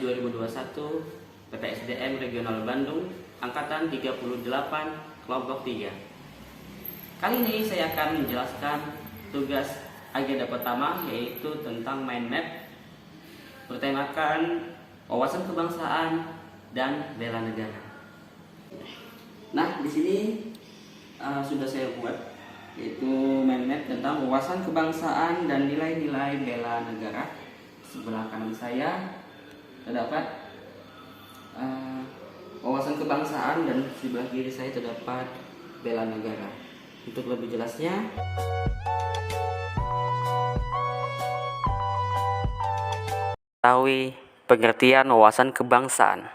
2021 PPSDM Regional Bandung Angkatan 38 Kelompok 3. Kali ini saya akan menjelaskan tugas agenda pertama, yaitu tentang mind map bertemakan wawasan kebangsaan dan bela negara. Nah, di sini sudah saya buat, yaitu mind map tentang wawasan kebangsaan dan nilai-nilai bela negara. Sebelah kanan saya terdapat wawasan kebangsaan dan sebelah kiri saya terdapat bela negara. Untuk lebih jelasnya, ketahui pengertian wawasan kebangsaan.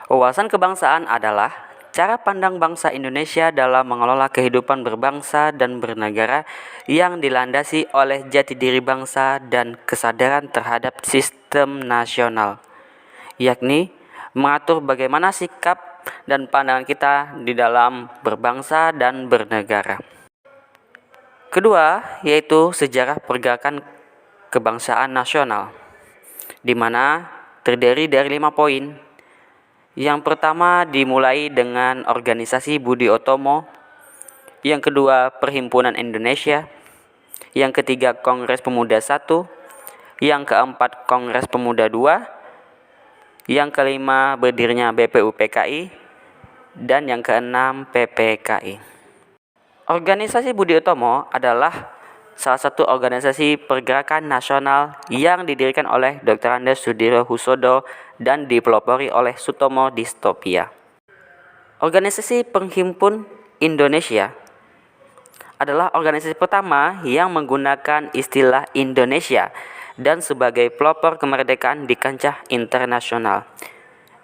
Wawasan kebangsaan adalah cara pandang bangsa Indonesia dalam mengelola kehidupan berbangsa dan bernegara yang dilandasi oleh jati diri bangsa dan kesadaran terhadap sistem nasional, yakni mengatur bagaimana sikap dan pandangan kita di dalam berbangsa dan bernegara. Kedua, yaitu sejarah pergerakan kebangsaan nasional, di mana terdiri dari 5 poin. Yang pertama dimulai dengan organisasi Budi Utomo, yang kedua Perhimpunan Indonesia, yang ketiga Kongres Pemuda I, yang keempat Kongres Pemuda II, yang kelima berdirinya BPUPKI, dan yang keenam PPKI. Organisasi Budi Utomo adalah salah satu organisasi pergerakan nasional yang didirikan oleh Dr. Andes Sudirohusodo dan dipelopori oleh Sutomo Distopia. Organisasi Perhimpun Indonesia adalah organisasi pertama yang menggunakan istilah Indonesia dan sebagai pelopor kemerdekaan di kancah internasional.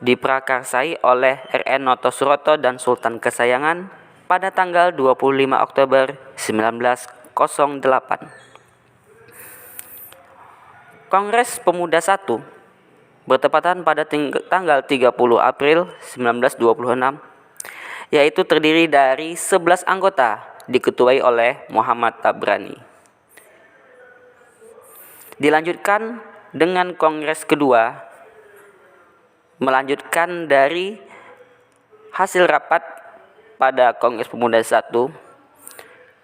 Diprakarsai oleh R.N. Noto Suroto dan Sultan Kesayangan pada tanggal 25 Oktober 1908. Kongres Pemuda I bertepatan pada tanggal 30 April 1926, yaitu terdiri dari 11 anggota diketuai oleh Muhammad Tabrani. Dilanjutkan dengan Kongres kedua, melanjutkan dari hasil rapat pada Kongres Pemuda I,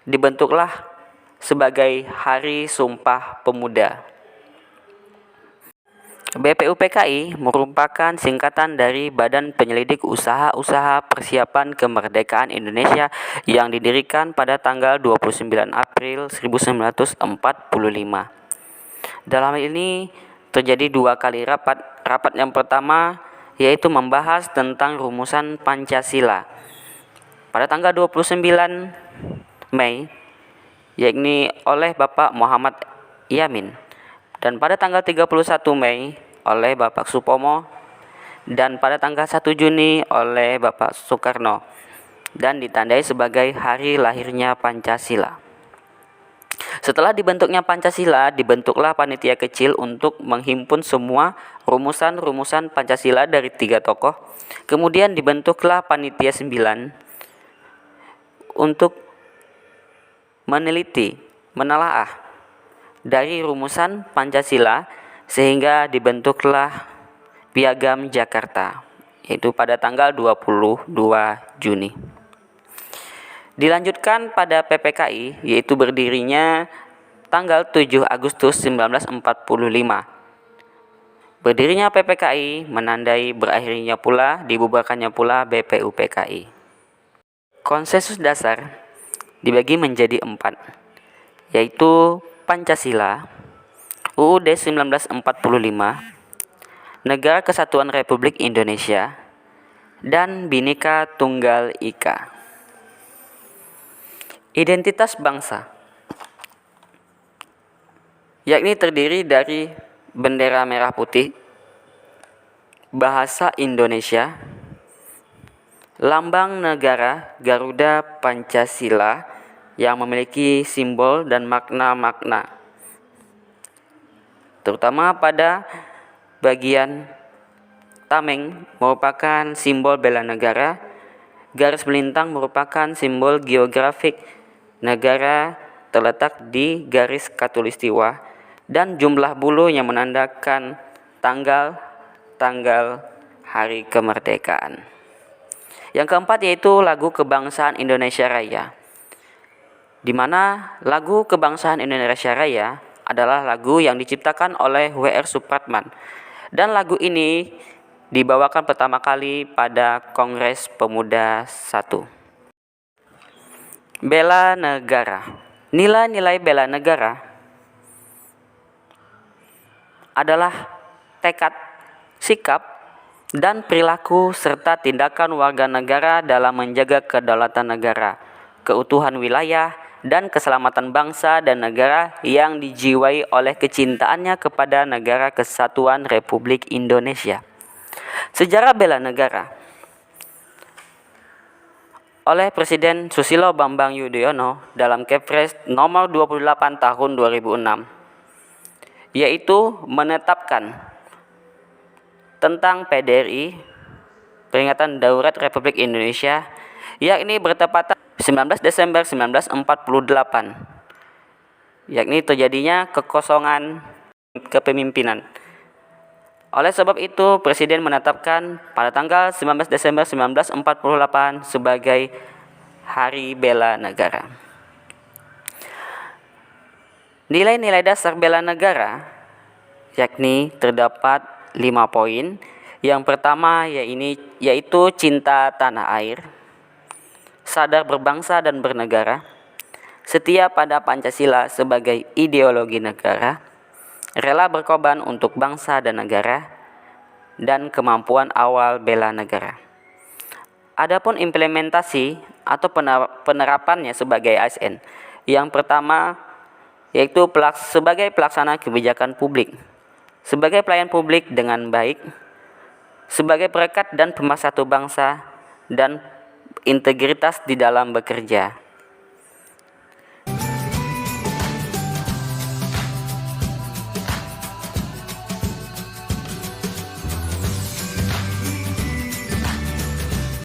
dibentuklah sebagai Hari Sumpah Pemuda. BPUPKI merupakan singkatan dari Badan Penyelidik Usaha-Usaha Persiapan Kemerdekaan Indonesia yang didirikan pada tanggal 29 April 1945. Dalam hal ini terjadi 2 kali rapat. Rapat yang pertama yaitu membahas tentang rumusan Pancasila pada tanggal 29 Mei, yakni oleh Bapak Muhammad Yamin, dan pada tanggal 31 Mei oleh Bapak Supomo, dan pada tanggal 1 Juni oleh Bapak Soekarno, dan ditandai sebagai hari lahirnya Pancasila. Setelah dibentuknya Pancasila, dibentuklah panitia kecil untuk menghimpun semua rumusan-rumusan Pancasila dari 3 tokoh. Kemudian dibentuklah panitia 9 untuk menelaah dari rumusan Pancasila, sehingga dibentuklah Piagam Jakarta, yaitu pada tanggal 22 Juni. Dilanjutkan pada PPKI, yaitu berdirinya tanggal 7 Agustus 1945. Berdirinya PPKI menandai berakhirnya pula dibubarkannya pula BPUPKI. Konsensus dasar dibagi menjadi 4, yaitu Pancasila, UUD 1945, Negara Kesatuan Republik Indonesia, dan Bhinneka Tunggal Ika. Identitas bangsa, yakni terdiri dari bendera merah putih, bahasa Indonesia, lambang negara Garuda Pancasila yang memiliki simbol dan makna-makna, terutama pada bagian tameng merupakan simbol bela negara, garis melintang merupakan simbol geografik negara terletak di garis khatulistiwa, dan jumlah bulu yang menandakan tanggal tanggal hari kemerdekaan. Yang keempat yaitu lagu kebangsaan Indonesia Raya, di mana lagu kebangsaan Indonesia Raya adalah lagu yang diciptakan oleh W.R. Supratman, dan lagu ini dibawakan pertama kali pada Kongres Pemuda I. Bela negara. Nilai-nilai bela negara adalah tekad, sikap, dan perilaku serta tindakan warga negara dalam menjaga kedaulatan negara, keutuhan wilayah, dan keselamatan bangsa dan negara yang dijiwai oleh kecintaannya kepada Negara Kesatuan Republik Indonesia. Sejarah bela negara oleh Presiden Susilo Bambang Yudhoyono dalam Kepres nomor 28 tahun 2006, yaitu menetapkan tentang PDRI, Peringatan Darurat Republik Indonesia, yakni bertepatan 19 Desember 1948, yakni terjadinya kekosongan kepemimpinan. Oleh sebab itu, Presiden menetapkan pada tanggal 19 Desember 1948 sebagai Hari Bela Negara. Nilai-nilai dasar bela negara yakni terdapat 5 poin. Yang pertama yaitu cinta tanah air, sadar berbangsa dan bernegara, setia pada Pancasila sebagai ideologi negara, rela berkorban untuk bangsa dan negara, dan kemampuan awal bela negara. Adapun implementasi atau penerapannya sebagai ASN, yang pertama yaitu sebagai pelaksana kebijakan publik, sebagai pelayan publik dengan baik, sebagai perekat dan pemersatu bangsa, dan integritas di dalam bekerja.